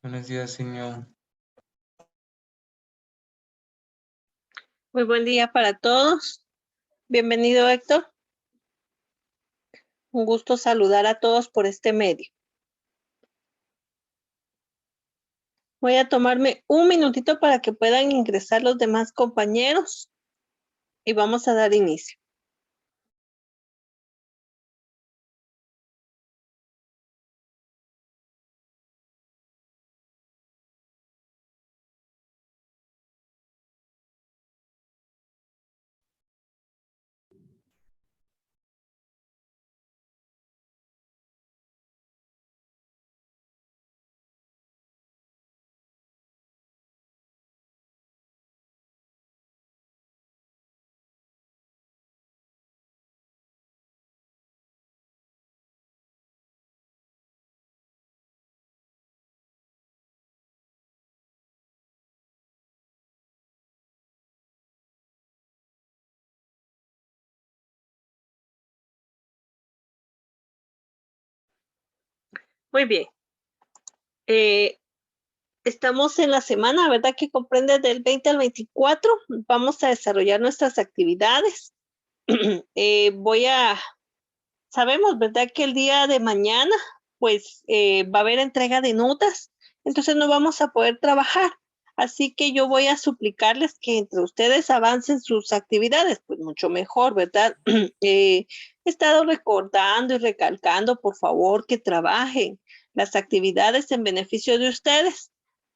Buenos días, señor. Muy buen día para todos. Bienvenido, Héctor. Un gusto saludar a todos por este medio. Voy a tomarme un minutito para que puedan ingresar los demás compañeros y vamos a dar inicio. Muy bien. Estamos en la semana, ¿verdad? Que comprende del 20 al 24. Vamos a desarrollar nuestras actividades. Sabemos, ¿verdad? Que el día de mañana, pues, va a haber entrega de notas, entonces no vamos a poder trabajar. Así que yo voy a suplicarles que entre ustedes avancen sus actividades, pues mucho mejor, ¿verdad? He estado recordando y recalcando, por favor, que trabajen las actividades en beneficio de ustedes.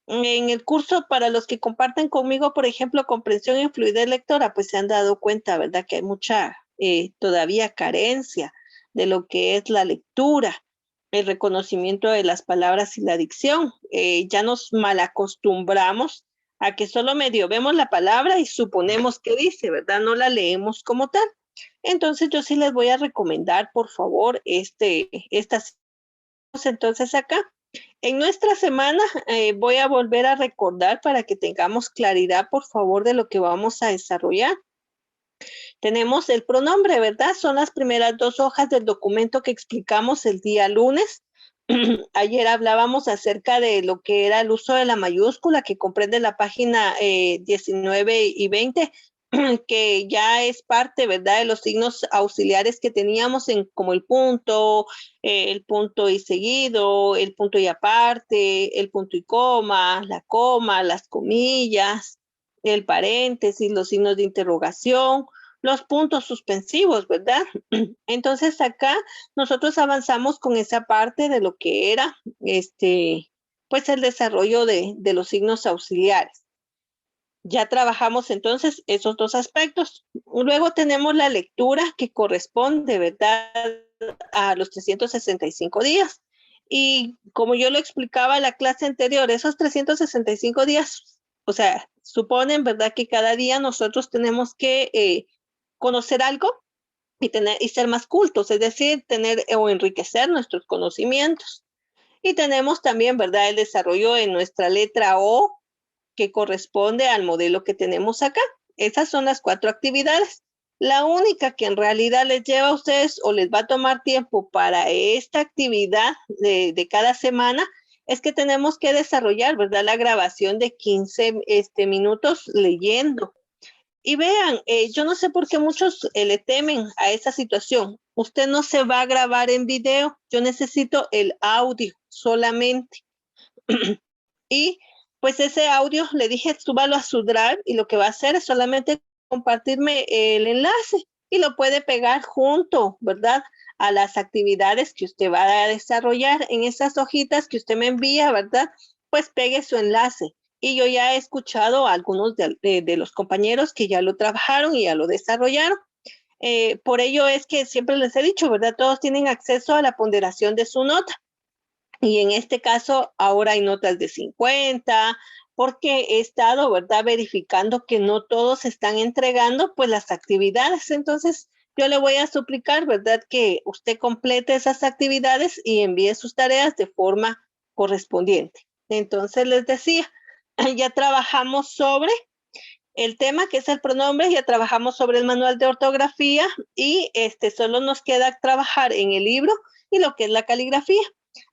En el curso, para los que comparten conmigo, por ejemplo, comprensión y fluidez lectora, pues se han dado cuenta, ¿verdad? Que hay mucha todavía carencia de lo que es la lectura, el reconocimiento de las palabras y la dicción. Ya nos malacostumbramos a que solo medio vemos la palabra y suponemos que dice, ¿verdad? No la leemos como tal. Entonces yo sí les voy a recomendar, por favor, estas entonces acá. En nuestra semana voy a volver a recordar para que tengamos claridad, por favor, de lo que vamos a desarrollar. Tenemos el pronombre, ¿verdad? Son las primeras dos hojas del documento que explicamos el día lunes. Ayer hablábamos acerca de lo que era el uso de la mayúscula, que comprende la página 19 y 20, que ya es parte, ¿verdad?, de los signos auxiliares que teníamos como el punto y seguido, el punto y aparte, el punto y coma, las comillas, el paréntesis, los signos de interrogación, los puntos suspensivos, ¿verdad? Entonces acá nosotros avanzamos con esa parte de lo que era pues el desarrollo de los signos auxiliares. Ya trabajamos entonces esos dos aspectos. Luego tenemos la lectura que corresponde, ¿verdad?, a los 365 días. Y como yo lo explicaba en la clase anterior, esos 365 días, o sea, suponen, ¿verdad?, que cada día nosotros tenemos que conocer algo y ser más cultos, es decir, tener o enriquecer nuestros conocimientos. Y tenemos también, ¿verdad?, el desarrollo de nuestra letra O, que corresponde al modelo que tenemos acá. Esas son las 4 actividades. La única que en realidad les lleva a ustedes o les va a tomar tiempo para esta actividad de cada semana es que tenemos que desarrollar, ¿verdad?, la grabación de 15 minutos leyendo. Y vean, yo no sé por qué muchos le temen a esa situación. Usted no se va a grabar en video, yo necesito el audio solamente. Y pues ese audio, le dije, súbalo a su Drive y lo que va a hacer es solamente compartirme el enlace y lo puede pegar junto, ¿verdad?, a las actividades que usted va a desarrollar en esas hojitas que usted me envía, ¿verdad? Pues pegue su enlace. Y yo ya he escuchado a algunos de los compañeros que ya lo trabajaron y ya lo desarrollaron. Por ello es que siempre les he dicho, ¿verdad? Todos tienen acceso a la ponderación de su nota. Y en este caso, ahora hay notas de 50, porque he estado, ¿verdad?, verificando que no todos están entregando, pues, las actividades. Entonces, yo le voy a suplicar, ¿verdad?, que usted complete esas actividades y envíe sus tareas de forma correspondiente. Entonces, les decía, ya trabajamos sobre el tema que es el pronombre, ya trabajamos sobre el manual de ortografía y solo nos queda trabajar en el libro y lo que es la caligrafía.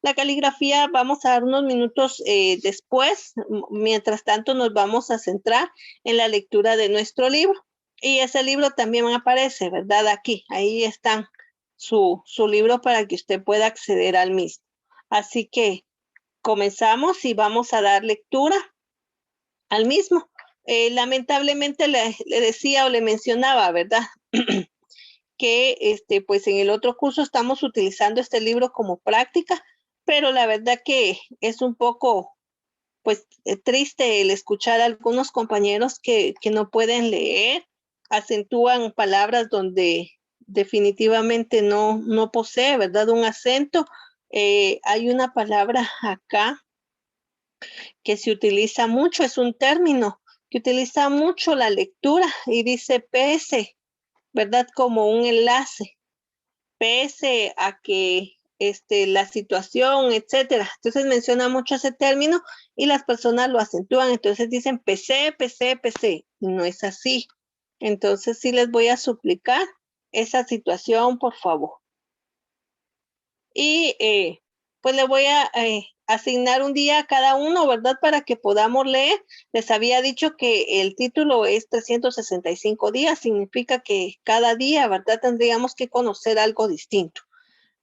La caligrafía vamos a dar unos minutos después. Mientras tanto, nos vamos a centrar en la lectura de nuestro libro. Y ese libro también aparece, ¿verdad? Aquí, ahí está su libro para que usted pueda acceder al mismo. Así que comenzamos y vamos a dar lectura al mismo. Lamentablemente le decía o le mencionaba, ¿verdad? Que pues en el otro curso estamos utilizando este libro como práctica, pero la verdad que es un poco pues triste el escuchar a algunos compañeros que no pueden leer, acentúan palabras donde definitivamente no posee, ¿verdad? Un acento. Hay una palabra acá que se utiliza mucho, es un término que utiliza mucho la lectura y dice PS, ¿verdad? Como un enlace, pese a que la situación, etcétera. Entonces menciona mucho ese término y las personas lo acentúan, entonces dicen PC, PC, PC, y no es así. Entonces sí les voy a suplicar esa situación, por favor. Y pues le voy a asignar un día a cada uno, ¿verdad? Para que podamos leer. Les había dicho que el título es 365 días, significa que cada día, ¿verdad? Tendríamos que conocer algo distinto.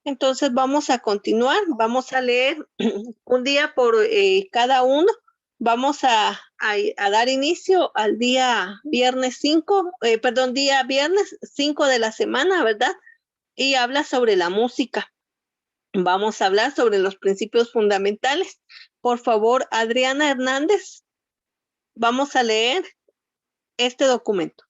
Entonces vamos a continuar, vamos a leer un día por cada uno. Vamos a dar inicio al día viernes 5, perdón, día viernes 5 de la semana, ¿verdad? Y habla sobre la música. Vamos a hablar sobre los principios fundamentales. Por favor, Adriana Hernández, vamos a leer este documento.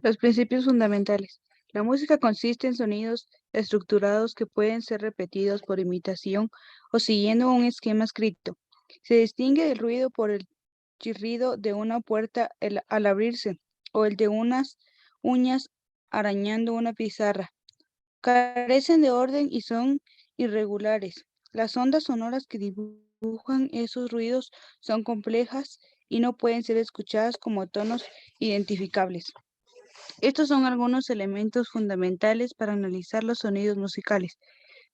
Los principios fundamentales. La música consiste en sonidos estructurados que pueden ser repetidos por imitación o siguiendo un esquema escrito. Se distingue del ruido por el chirrido de una puerta al abrirse o el de unas uñas arañando una pizarra. Carecen de orden y son irregulares. Las ondas sonoras que dibujan esos ruidos son complejas y no pueden ser escuchadas como tonos identificables. Estos son algunos elementos fundamentales para analizar los sonidos musicales.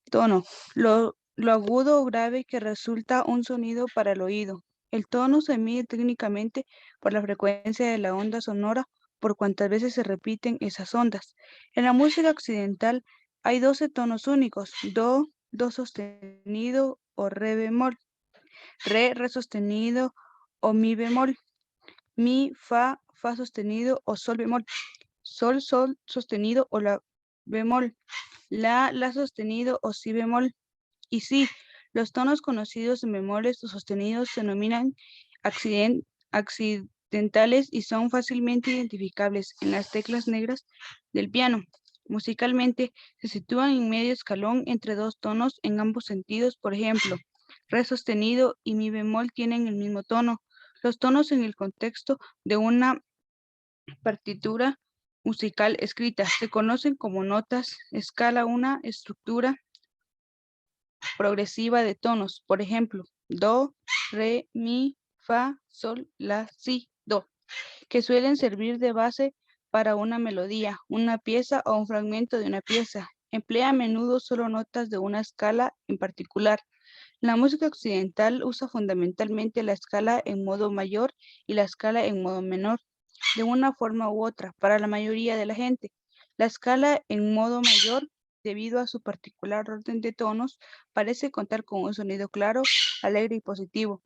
Tono, lo agudo o grave que resulta un sonido para el oído. El tono se mide técnicamente por la frecuencia de la onda sonora, por cuántas veces se repiten esas ondas. En la música occidental hay 12 tonos únicos: do, do sostenido o re bemol, re sostenido o mi bemol, mi, fa sostenido o sol bemol, sol sostenido o la bemol, la sostenido o si bemol. Y sí, los tonos conocidos en bemoles o sostenidos se denominan accidentales y son fácilmente identificables en las teclas negras del piano. Musicalmente, se sitúan en medio escalón entre dos tonos en ambos sentidos. Por ejemplo, re sostenido y mi bemol tienen el mismo tono. Los tonos en el contexto de una partitura musical escrita se conocen como notas. Escala una estructura progresiva de tonos. Por ejemplo, do, re, mi, fa, sol, la, si, do, que suelen servir de base para una melodía, una pieza o un fragmento de una pieza. Emplea a menudo solo notas de una escala en particular. La música occidental usa fundamentalmente la escala en modo mayor y la escala en modo menor, de una forma u otra, para la mayoría de la gente. La escala en modo mayor, debido a su particular orden de tonos, parece contar con un sonido claro, alegre y positivo,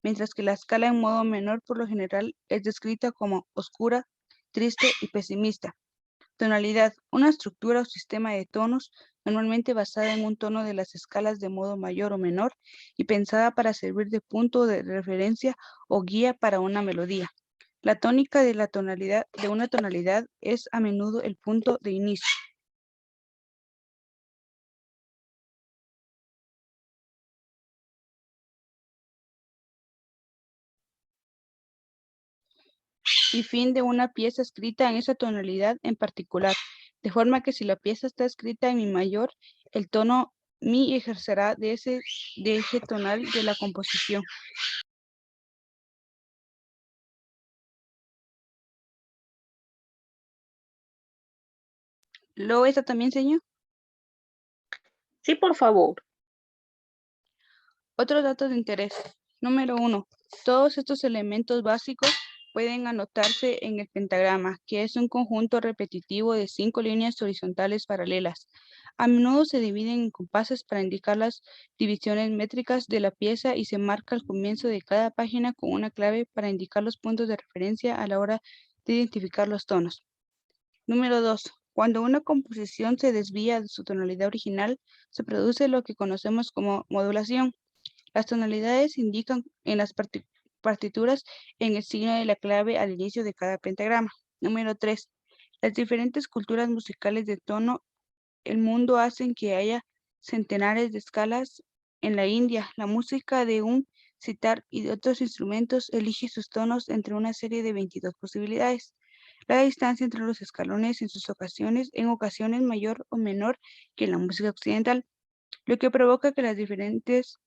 mientras que la escala en modo menor por lo general es descrita como oscura, triste y pesimista. Tonalidad: una estructura o sistema de tonos normalmente basada en un tono de las escalas de modo mayor o menor y pensada para servir de punto de referencia o guía para una melodía. La tónica de una tonalidad es a menudo el punto de inicio. Y fin de una pieza escrita en esa tonalidad en particular, de forma que si la pieza está escrita en mi mayor, el tono mi ejercerá de eje tonal de la composición. ¿Lo está también, señor? Sí, por favor. Otros datos de interés. Número 1. Todos estos elementos básicos pueden anotarse en el pentagrama, que es un conjunto repetitivo de 5 líneas horizontales paralelas. A menudo se dividen en compases para indicar las divisiones métricas de la pieza y se marca al comienzo de cada página con una clave para indicar los puntos de referencia a la hora de identificar los tonos. Número 2. Cuando una composición se desvía de su tonalidad original, se produce lo que conocemos como modulación. Las tonalidades se indican en las partituras en el signo de la clave al inicio de cada pentagrama. Número 3. Las diferentes culturas musicales de tono el mundo hacen que haya centenares de escalas. En la India, la música de un sitar y de otros instrumentos elige sus tonos entre una serie de 22 posibilidades. La distancia entre los escalones en ocasiones mayor o menor que en la música occidental, lo que provoca que las diferencias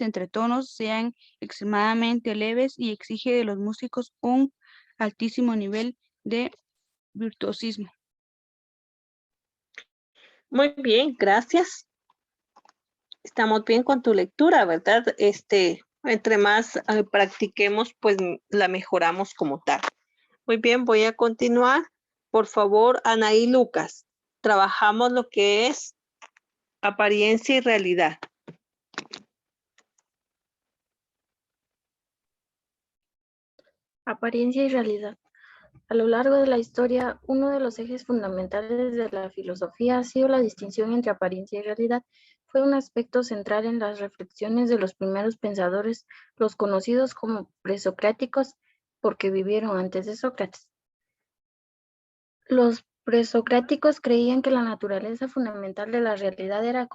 entre tonos sean extremadamente leves y exige de los músicos un altísimo nivel de virtuosismo. Muy bien, gracias. Estamos bien con tu lectura, ¿verdad? Entre más practiquemos, pues la mejoramos como tal. Muy bien, voy a continuar. Por favor, Anaí Lucas, trabajamos lo que es apariencia y realidad. Apariencia y realidad. A lo largo de la historia, uno de los ejes fundamentales de la filosofía ha sido la distinción entre apariencia y realidad. Fue un aspecto central en las reflexiones de los primeros pensadores, los conocidos como presocráticos, porque vivieron antes de Sócrates. Los presocráticos creían que la naturaleza fundamental de la realidad era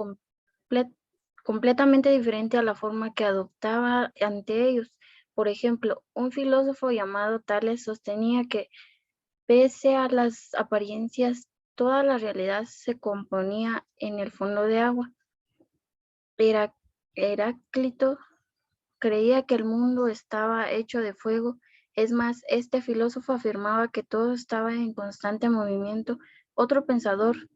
completamente diferente a la forma que adoptaba ante ellos. Por ejemplo, un filósofo llamado Tales sostenía que pese a las apariencias, toda la realidad se componía en el fondo de agua. Heráclito creía que el mundo estaba hecho de fuego. Es más, este filósofo afirmaba que todo estaba en constante movimiento. Otro pensador,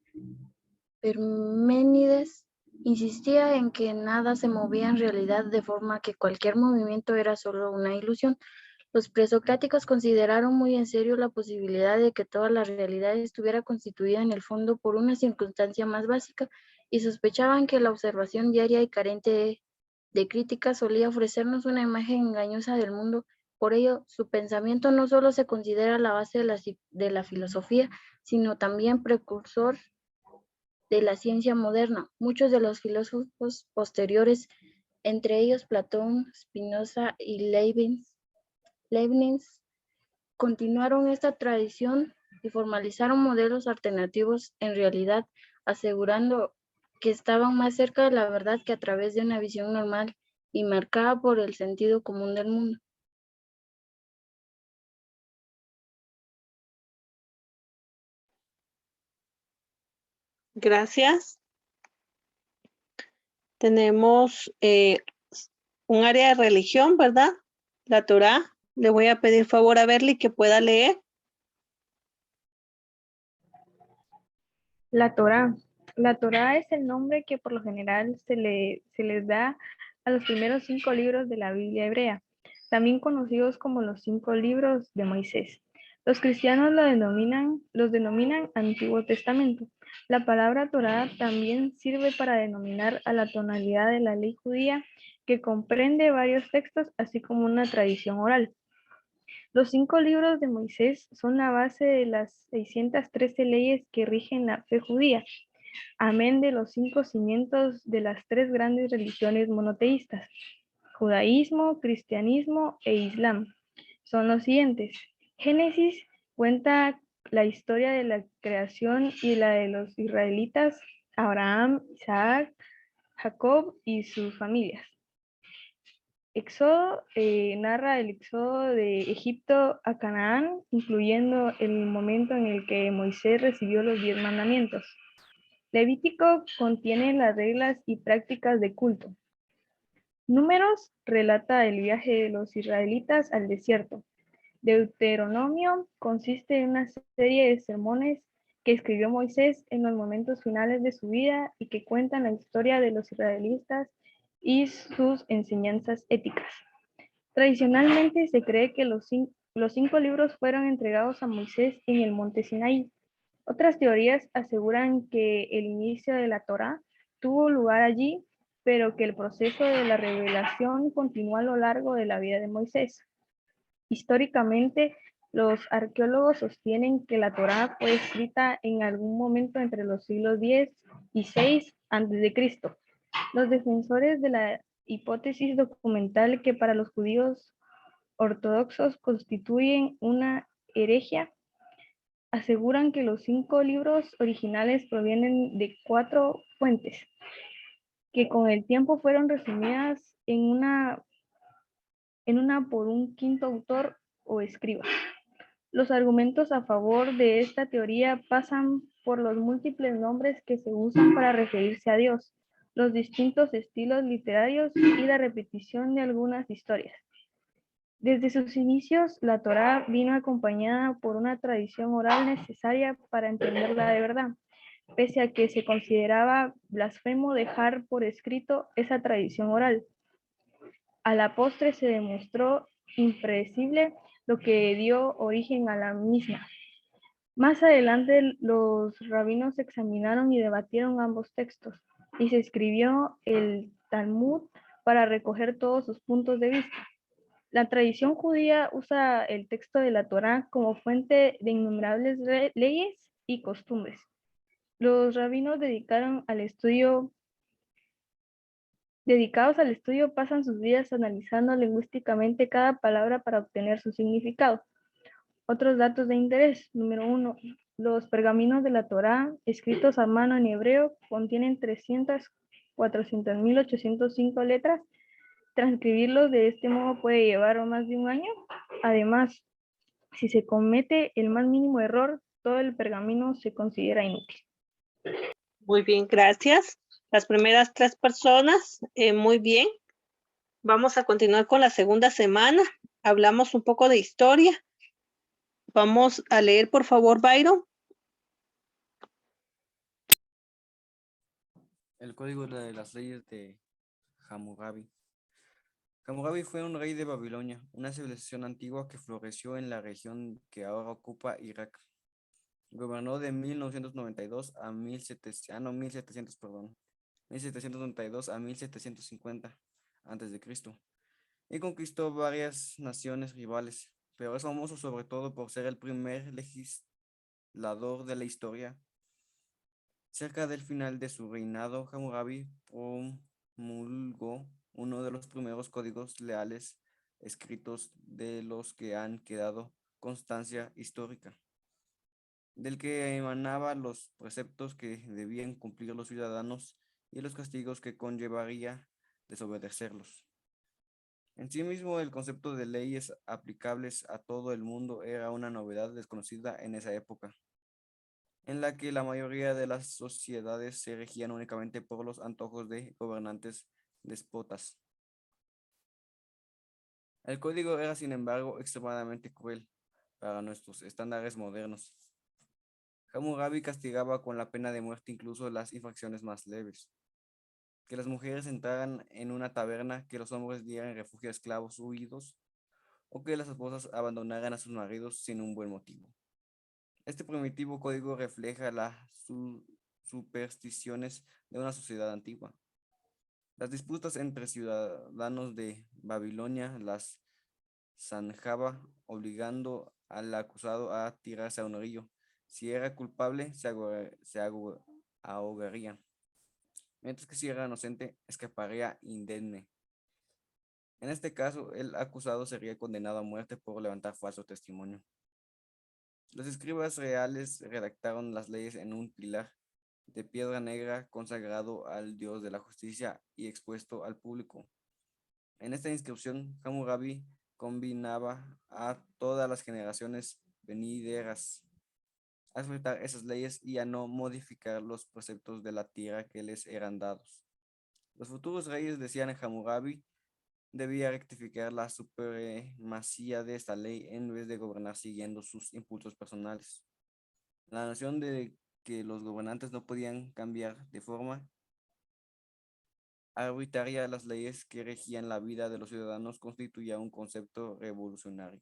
Parménides, insistía en que nada se movía en realidad, de forma que cualquier movimiento era solo una ilusión. Los presocráticos consideraron muy en serio la posibilidad de que toda la realidad estuviera constituida en el fondo por una circunstancia más básica, y sospechaban que la observación diaria y carente de crítica solía ofrecernos una imagen engañosa del mundo. Por ello, su pensamiento no solo se considera la base de la filosofía, sino también precursor de la ciencia moderna. Muchos de los filósofos posteriores, entre ellos Platón, Spinoza y Leibniz, continuaron esta tradición y formalizaron modelos alternativos, en realidad asegurando que estaban más cerca de la verdad que a través de una visión normal y marcada por el sentido común del mundo. Gracias. Tenemos un área de religión, ¿verdad? La Torá. Le voy a pedir favor a Berly que pueda leer. La Torá. La Torá es el nombre que por lo general se les da a los primeros 5 libros de la Biblia hebrea, también conocidos como los 5 libros de Moisés. Los cristianos los denominan Antiguo Testamento. La palabra Torá también sirve para denominar a la tonalidad de la ley judía, que comprende varios textos, así como una tradición oral. Los 5 libros de Moisés son la base de las 613 leyes que rigen la fe judía, amén de los 5 cimientos de las 3 grandes religiones monoteístas, judaísmo, cristianismo e islam. Son los siguientes. Génesis cuenta la historia de la creación y la de los israelitas, Abraham, Isaac, Jacob y sus familias. Éxodo narra el éxodo de Egipto a Canaán, incluyendo el momento en el que Moisés recibió los 10 mandamientos. Levítico contiene las reglas y prácticas de culto. Números relata el viaje de los israelitas al desierto. Deuteronomio consiste en una serie de sermones que escribió Moisés en los momentos finales de su vida y que cuentan la historia de los israelitas y sus enseñanzas éticas. Tradicionalmente se cree que los 5 libros fueron entregados a Moisés en el monte Sinaí. Otras teorías aseguran que el inicio de la Torá tuvo lugar allí, pero que el proceso de la revelación continuó a lo largo de la vida de Moisés. Históricamente, los arqueólogos sostienen que la Torá fue escrita en algún momento entre los siglos X y VI a.C. Los defensores de la hipótesis documental que para los judíos ortodoxos constituyen una herejía aseguran que los 5 libros originales provienen de 4 fuentes, que con el tiempo fueron resumidas en una por un quinto autor o escriba. Los argumentos a favor de esta teoría pasan por los múltiples nombres que se usan para referirse a Dios, los distintos estilos literarios y la repetición de algunas historias. Desde sus inicios, la Torá vino acompañada por una tradición oral necesaria para entenderla de verdad, pese a que se consideraba blasfemo dejar por escrito esa tradición oral. A la postre se demostró impredecible, lo que dio origen a la misma. Más adelante los rabinos examinaron y debatieron ambos textos, y se escribió el Talmud para recoger todos sus puntos de vista. La tradición judía usa el texto de la Torá como fuente de innumerables leyes y costumbres. Los rabinos dedicados al estudio pasan sus vidas analizando lingüísticamente cada palabra para obtener su significado. Otros datos de interés. Número 1. Los pergaminos de la Torá, escritos a mano en hebreo, contienen 400.805 letras. Transcribirlos de este modo puede llevar más de un año. Además, si se comete el más mínimo error, todo el pergamino se considera inútil. Muy bien, gracias. Las primeras 3 personas, muy bien. Vamos a continuar con la segunda semana. Hablamos un poco de historia. Vamos a leer, por favor, Byron. El código de las leyes de Hammurabi. Hammurabi fue un rey de Babilonia, una civilización antigua que floreció en la región que ahora ocupa Irak. Gobernó de 1792 a 1792 a 1750 a.C. y conquistó varias naciones rivales, pero es famoso sobre todo por ser el primer legislador de la historia. Cerca del final de su reinado, Hammurabi promulgó uno de los primeros códigos leales escritos de los que han quedado constancia histórica, del que emanaban los preceptos que debían cumplir los ciudadanos y los castigos que conllevaría desobedecerlos. En sí mismo, el concepto de leyes aplicables a todo el mundo era una novedad desconocida en esa época, en la que la mayoría de las sociedades se regían únicamente por los antojos de gobernantes déspotas. El código era, sin embargo, extremadamente cruel para nuestros estándares modernos. Hammurabi castigaba con la pena de muerte incluso las infracciones más leves: que las mujeres entraran en una taberna, que los hombres dieran refugio a esclavos huidos, o que las esposas abandonaran a sus maridos sin un buen motivo. Este primitivo código refleja las supersticiones de una sociedad antigua. Las disputas entre ciudadanos de Babilonia las zanjaba obligando al acusado a tirarse a un río. Si era culpable, se ahogaría, mientras que si era inocente, escaparía indemne. En este caso, el acusado sería condenado a muerte por levantar falso testimonio. Los escribas reales redactaron las leyes en un pilar de piedra negra consagrado al dios de la justicia y expuesto al público. En esta inscripción, Hammurabi combinaba a todas las generaciones venideras a respetar esas leyes y a no modificar los preceptos de la tierra que les eran dados. Los futuros reyes decían a Hammurabi debía rectificar la supremacía de esta ley en vez de gobernar siguiendo sus impulsos personales. La noción de que los gobernantes no podían cambiar de forma arbitraria las leyes que regían la vida de los ciudadanos constituía un concepto revolucionario.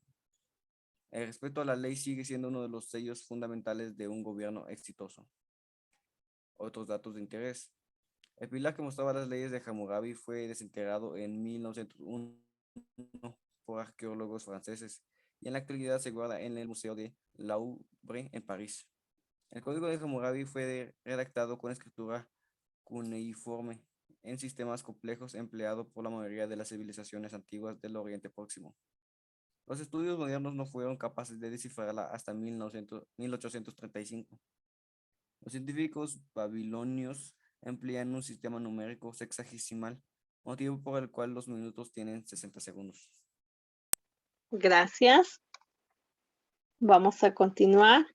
El respeto a la ley sigue siendo uno de los sellos fundamentales de un gobierno exitoso. Otros datos de interés. El pilar que mostraba las leyes de Hammurabi fue desenterrado en 1901 por arqueólogos franceses y en la actualidad se guarda en el Museo de Louvre en París. El código de Hammurabi fue redactado con escritura cuneiforme en sistemas complejos empleado por la mayoría de las civilizaciones antiguas del Oriente Próximo. Los estudios modernos no fueron capaces de descifrarla hasta 1835. Los científicos babilonios emplean un sistema numérico sexagesimal, motivo por el cual los minutos tienen 60 segundos. Gracias. Vamos a continuar.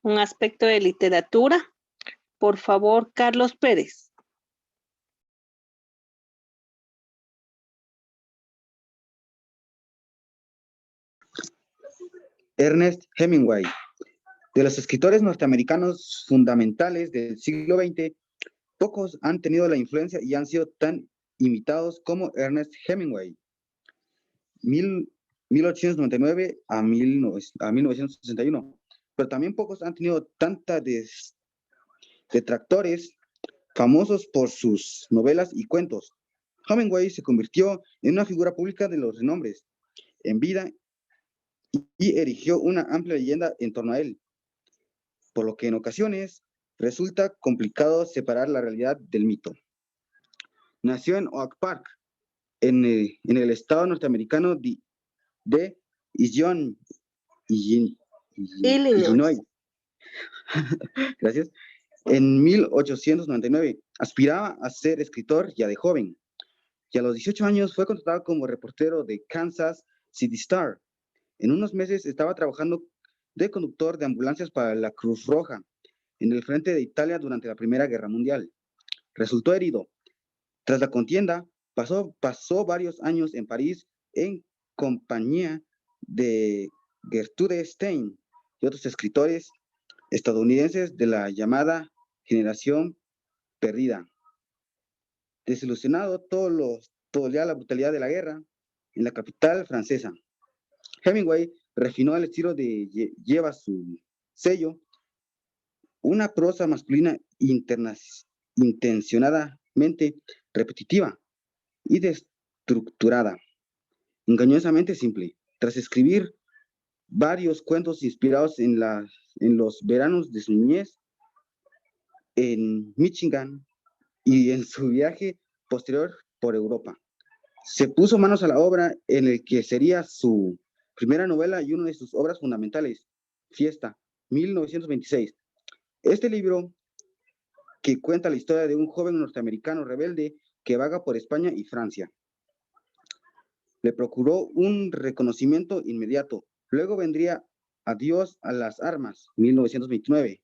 Un aspecto de literatura. Por favor, Carlos Pérez. Ernest Hemingway. De los escritores norteamericanos fundamentales del siglo XX, pocos han tenido la influencia y han sido tan imitados como Ernest Hemingway. 1899 a 1961. Pero también pocos han tenido tanta detractores famosos por sus novelas y cuentos. Hemingway se convirtió en una figura pública de los renombres en vida y erigió una amplia leyenda en torno a él, por lo que en ocasiones resulta complicado separar la realidad del mito. Nació en Oak Park, en el estado norteamericano de Illinois. Gracias. En 1899 aspiraba a ser escritor ya de joven, y a los 18 años fue contratado como reportero de Kansas City Star. En unos meses estaba trabajando de conductor de ambulancias para la Cruz Roja en el frente de Italia durante la Primera Guerra Mundial. Resultó herido. Tras la contienda, pasó varios años en París en compañía de Gertrude Stein y otros escritores estadounidenses de la llamada Generación Perdida. Desilusionado ya la brutalidad de la guerra en la capital francesa, Hemingway refinó el estilo de lleva su sello, una prosa masculina intencionadamente repetitiva y destructurada, engañosamente simple. Tras escribir varios cuentos inspirados en los veranos de su niñez en Michigan y en su viaje posterior por Europa, se puso manos a la obra en el que sería su primera novela y una de sus obras fundamentales, Fiesta, 1926. Este libro, que cuenta la historia de un joven norteamericano rebelde que vaga por España y Francia, le procuró un reconocimiento inmediato. Luego vendría Adiós a las armas, 1929,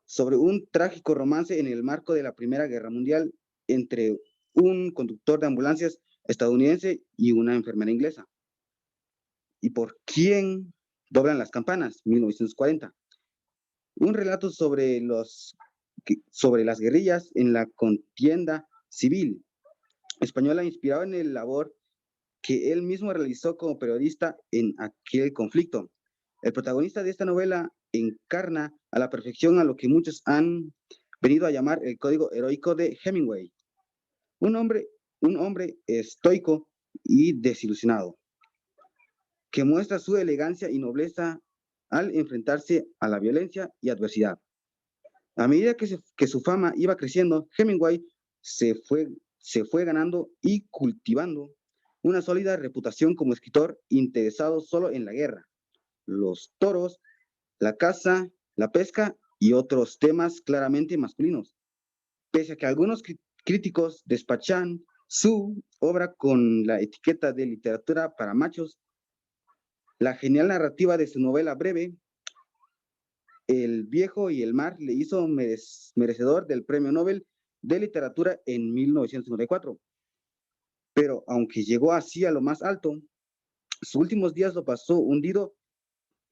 sobre un trágico romance en el marco de la Primera Guerra Mundial entre un conductor de ambulancias estadounidense y una enfermera inglesa. ¿Y por quién doblan las campanas? 1940. Un relato sobre las guerrillas en la contienda civil española, inspirado en el labor que él mismo realizó como periodista en aquel conflicto. El protagonista de esta novela encarna a la perfección a lo que muchos han venido a llamar el código heroico de Hemingway. Un hombre estoico y desilusionado, que muestra su elegancia y nobleza al enfrentarse a la violencia y adversidad. A medida que su fama iba creciendo, Hemingway se fue ganando y cultivando una sólida reputación como escritor interesado solo en la guerra, los toros, la caza, la pesca y otros temas claramente masculinos. Pese a que algunos críticos despachan su obra con la etiqueta de literatura para machos, la genial narrativa de su novela breve, El viejo y el mar, le hizo merecedor del Premio Nobel de Literatura en 1954. Pero aunque llegó así a lo más alto, sus últimos días lo pasó hundido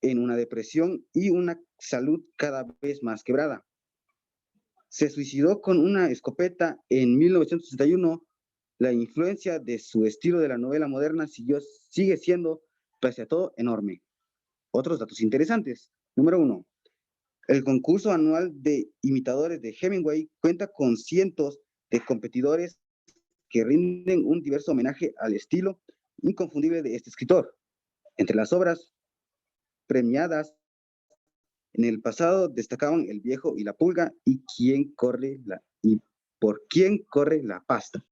en una depresión y una salud cada vez más quebrada. Se suicidó con una escopeta en 1961. La influencia de su estilo de la novela moderna sigue siendo, pese a todo, enorme. Otros datos interesantes. Número 1. El concurso anual de imitadores de Hemingway cuenta con cientos de competidores que rinden un diverso homenaje al estilo inconfundible de este escritor. Entre las obras premiadas en el pasado destacaban El viejo y la pulga y Por quién corre la pasta.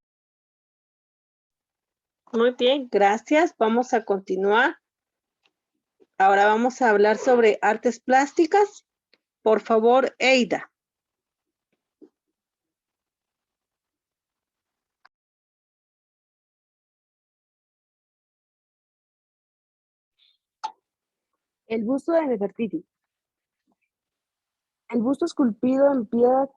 Muy bien, gracias. Vamos a continuar. Ahora vamos a hablar sobre artes plásticas. Por favor, Eida. El busto de Nefertiti. El busto esculpido en piedra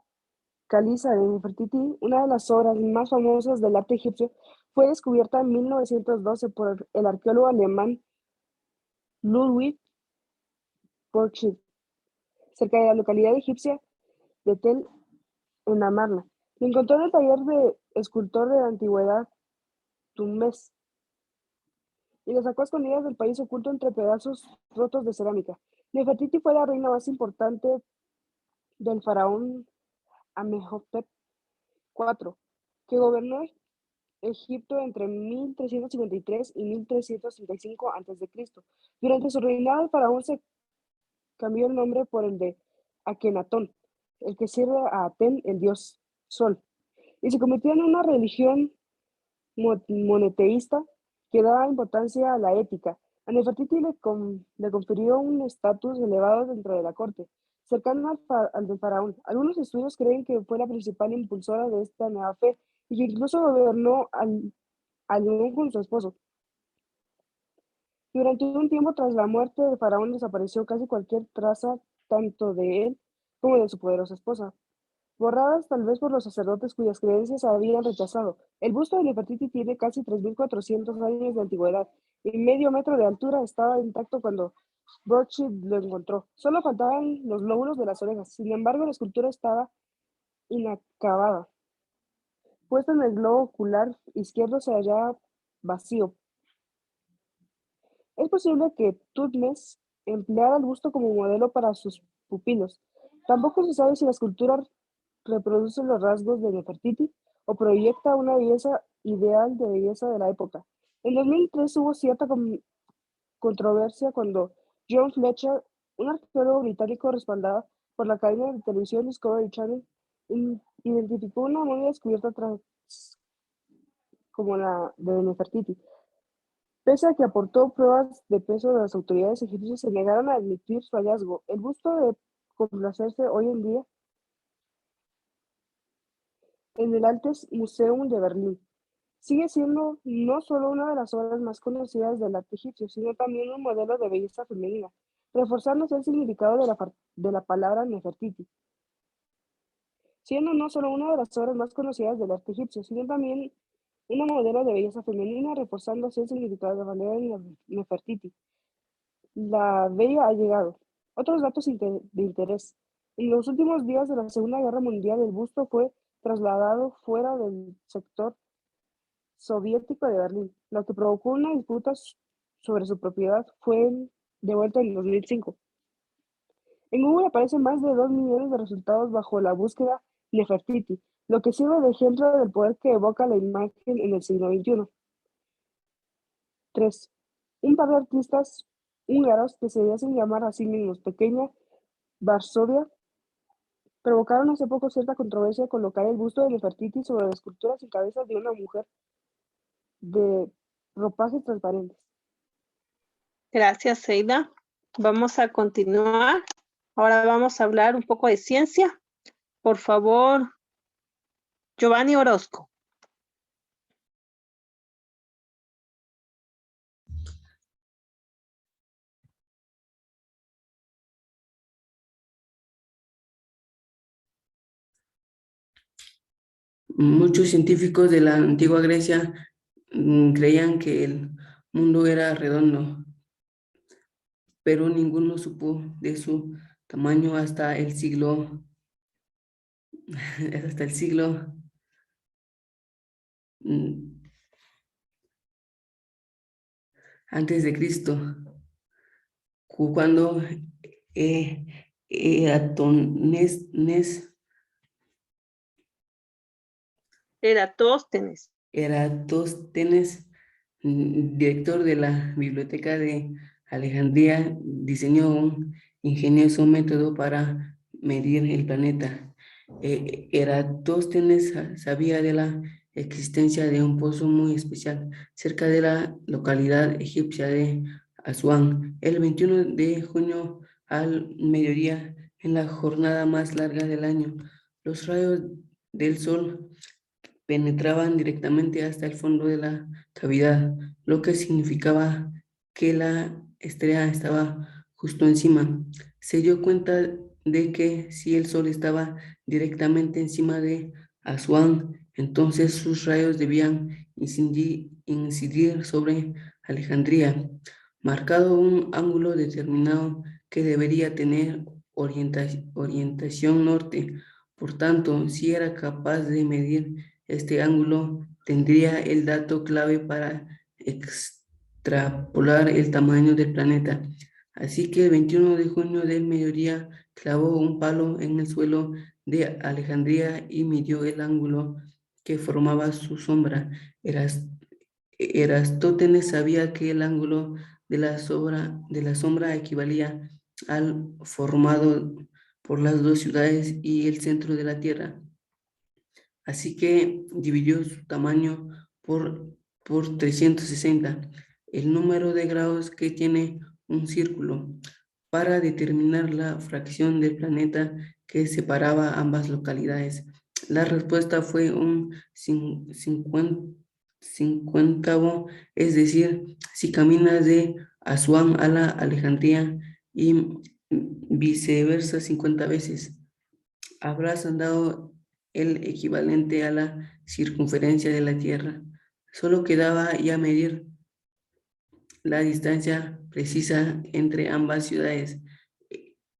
caliza de Nefertiti, una de las obras más famosas del arte egipcio, fue descubierta en 1912 por el arqueólogo alemán Ludwig Borchardt, cerca de la localidad egipcia de Tel en Amarna. Lo encontró en el taller de escultor de la antigüedad Túnez y lo sacó a escondidas del país oculto entre pedazos rotos de cerámica. Nefertiti fue la reina más importante del faraón Amenhotep IV, que gobernó Egipto entre 1353 y 1335 a.C. Durante su reinado, el faraón se cambió el nombre por el de Akenatón, el que sirve a Aten, el dios Sol, y se convirtió en una religión monoteísta que daba importancia a la ética. A Nefertiti le confirió un estatus elevado dentro de la corte, cercano al del faraón. Algunos estudios creen que fue la principal impulsora de esta nueva fe y que incluso gobernó al León con su esposo. Durante un tiempo tras la muerte del faraón desapareció casi cualquier traza tanto de él como de su poderosa esposa, borradas tal vez por los sacerdotes cuyas creencias habían rechazado. El busto de Nefertiti tiene casi 3.400 años de antigüedad y medio metro de altura. Estaba intacto cuando Borchardt lo encontró. Solo faltaban los lóbulos de las orejas. Sin embargo, la escultura estaba inacabada. Puesto en el globo ocular izquierdo se hallaba vacío. Es posible que Tutmés empleara el busto como modelo para sus pupilos. Tampoco se sabe si la escultura reproduce los rasgos de Nefertiti o proyecta una belleza ideal de belleza de la época. En 2003 hubo cierta controversia cuando John Fletcher, un arqueólogo británico respaldado por la cadena de televisión Discovery Channel, identificó una momia descubierta como la de Nefertiti. Pese a que aportó pruebas de peso, las autoridades egipcias se negaron a admitir su hallazgo. El busto de complacerse hoy en día en el Altes Museum de Berlín. Sigue siendo no solo una de las obras más conocidas del arte egipcio, sino también un modelo de belleza femenina, reforzándose el significado de la palabra Nefertiti. Siendo no solo una de las obras más conocidas del arte egipcio, sino también una modelo de belleza femenina, reforzándose el significado de la palabra Nefertiti. La bella ha llegado. Otros datos de interés. En los últimos días de la Segunda Guerra Mundial, el busto fue trasladado fuera del sector soviético de Berlín, lo que provocó una disputa sobre su propiedad. Fue devuelto en 2005. En Google aparecen más de 2 millones de resultados bajo la búsqueda Nefertiti, lo que sirve de ejemplo del poder que evoca la imagen en el siglo XXI. 3. Un par de artistas húngaros que se hacen llamar a sí mismos Pequeña Varsovia provocaron hace poco cierta controversia al colocar el busto de Nefertiti sobre la escultura sin cabeza de una mujer de ropajes transparentes. Gracias, Eida. Vamos a continuar. Ahora vamos a hablar un poco de ciencia. Por favor, Giovanni Orozco. Muchos científicos de la antigua Grecia creían que el mundo era redondo. pero ninguno supo de su tamaño hasta el siglo mm, antes de Cristo, cuando Eratóstenes Eratóstenes. director de la Biblioteca de Alejandría, diseñó un ingenioso método para medir el planeta. Eratóstenes sabía de la existencia de un pozo muy especial cerca de la localidad egipcia de Asuán. El 21 de junio al mediodía, en la jornada más larga del año, los rayos del sol penetraban directamente hasta el fondo de la cavidad, lo que significaba que la estrella estaba justo encima. Se dio cuenta de que si el Sol estaba directamente encima de Asuán, entonces sus rayos debían incidir sobre Alejandría, marcado un ángulo determinado que debería tener orientación norte. Por tanto, si era capaz de medir este ángulo, tendría el dato clave para extrapolar el tamaño del planeta. Así que el 21 de junio del mediodía clavó un palo en el suelo de Alejandría y midió el ángulo que formaba su sombra. Eratóstenes sabía que el ángulo de la sombra equivalía al formado por las dos ciudades y el centro de la Tierra. Así que dividió su tamaño por 360, el número de grados que tiene un círculo, para determinar la fracción del planeta que separaba ambas localidades. La respuesta fue un 50avo, es decir, si caminas de Asuán a la Alejandría y viceversa 50 veces, habrás andado el equivalente a la circunferencia de la Tierra. Solo quedaba ya medir la distancia precisa entre ambas ciudades.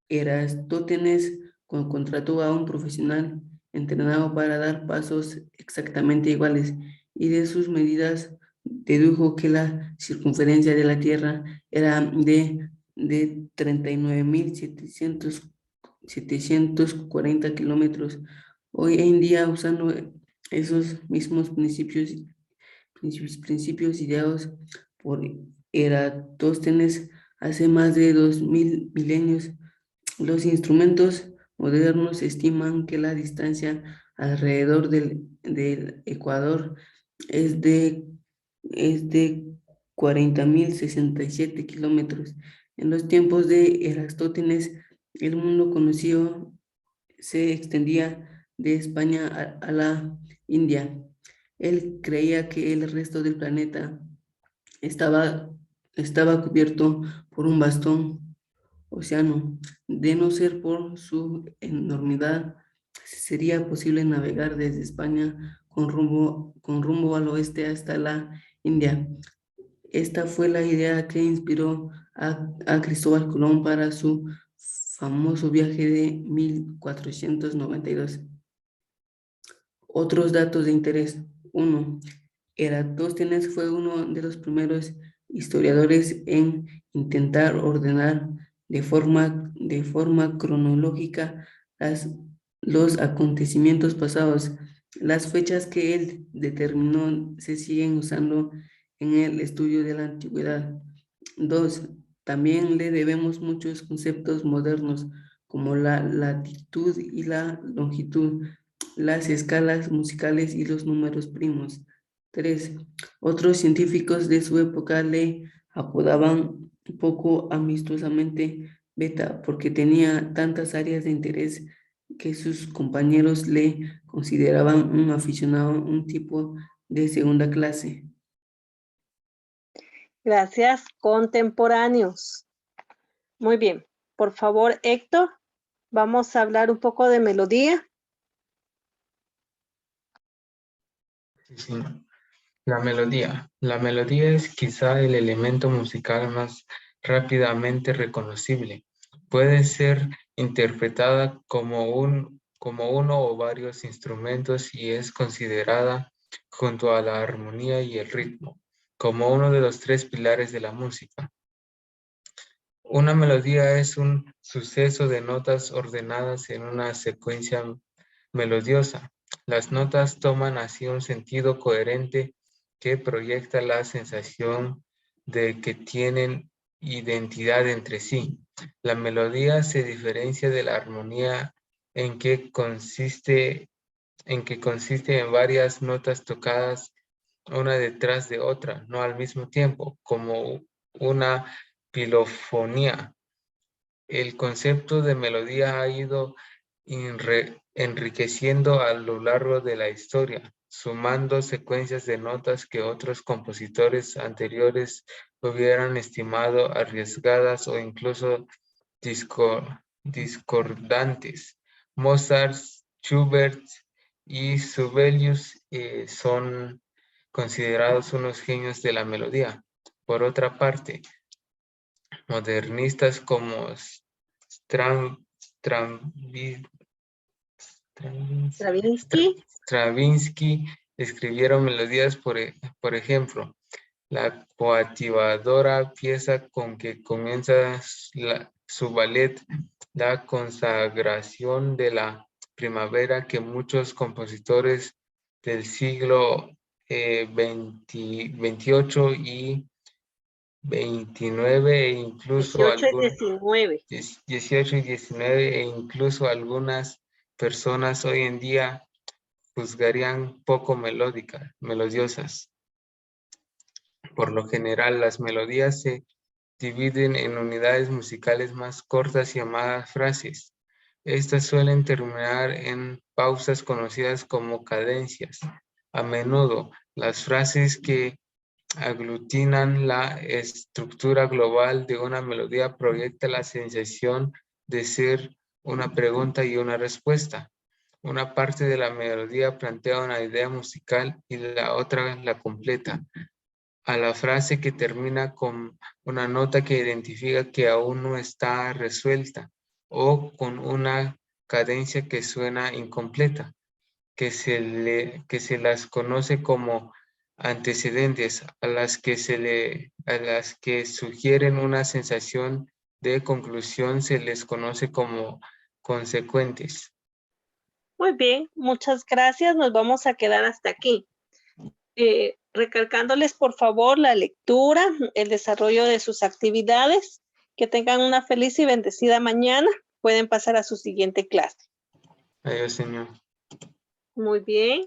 Eratóstenes contrató a un profesional entrenado para dar pasos exactamente iguales y de sus medidas dedujo que la circunferencia de la Tierra era de 39.740 kilómetros. Hoy en día, usando esos mismos principios ideados por Eratóstenes hace más de 2000 milenios, los instrumentos modernos estiman que la distancia alrededor del Ecuador es de 40.067 kilómetros. En los tiempos de Eratóstenes, el mundo conocido se extendía de España a la India. Él creía que el resto del planeta estaba cubierto por un vasto océano. De no ser por su enormidad, sería posible navegar desde España con rumbo al oeste hasta la India. Esta fue la idea que inspiró a Cristóbal Colón para su famoso viaje de 1492. Otros datos de interés. 1. Eratóstenes fue uno de los primeros historiadores en intentar ordenar de forma cronológica los acontecimientos pasados. Las fechas que él determinó se siguen usando en el estudio de la antigüedad. 2. También le debemos muchos conceptos modernos como la latitud y la longitud, las escalas musicales y los números primos. 3. Otros científicos de su época le apodaban poco amistosamente Beta porque tenía tantas áreas de interés que sus compañeros le consideraban un aficionado, un tipo de segunda clase. Gracias, contemporáneos. Muy bien. Por favor, Héctor, vamos a hablar un poco de melodía. Sí. La melodía. La melodía es quizá el elemento musical más rápidamente reconocible. Puede ser interpretada como uno o varios instrumentos y es considerada, junto a la armonía y el ritmo, como uno de los 3 pilares de la música. Una melodía es un suceso de notas ordenadas en una secuencia melodiosa. Las notas toman así un sentido coherente que proyecta la sensación de que tienen identidad entre sí. La melodía se diferencia de la armonía en que consiste en varias notas tocadas una detrás de otra, no al mismo tiempo, como una pilofonía. El concepto de melodía ha ido enriqueciendo a lo largo de la historia, sumando secuencias de notas que otros compositores anteriores hubieran estimado arriesgadas o incluso discordantes. Mozart, Schubert y Sibelius son considerados unos genios de la melodía. Por otra parte, modernistas como Stravinsky escribieron melodías, por ejemplo, la coativadora pieza con que comienza su ballet, La consagración de la primavera, que muchos compositores del siglo XXVIII y 29 e incluso 18 y 19. 18 y 19 e incluso algunas personas hoy en día juzgarían poco melodiosas. Por lo general, las melodías se dividen en unidades musicales más cortas llamadas frases. Estas suelen terminar en pausas conocidas como cadencias. A menudo, las frases que aglutinan la estructura global de una melodía proyecta la sensación de ser una pregunta y una respuesta. Una parte de la melodía plantea una idea musical y la otra la completa. A la frase que termina con una nota que identifica que aún no está resuelta o con una cadencia que suena incompleta, que se las conoce como antecedentes, a las que sugieren una sensación de conclusión se les conoce como consecuentes. Muy bien, muchas gracias. Nos vamos a quedar hasta aquí. Recalcándoles, por favor, la lectura, el desarrollo de sus actividades. Que tengan una feliz y bendecida mañana. Pueden pasar a su siguiente clase. Adiós, señor. Muy bien.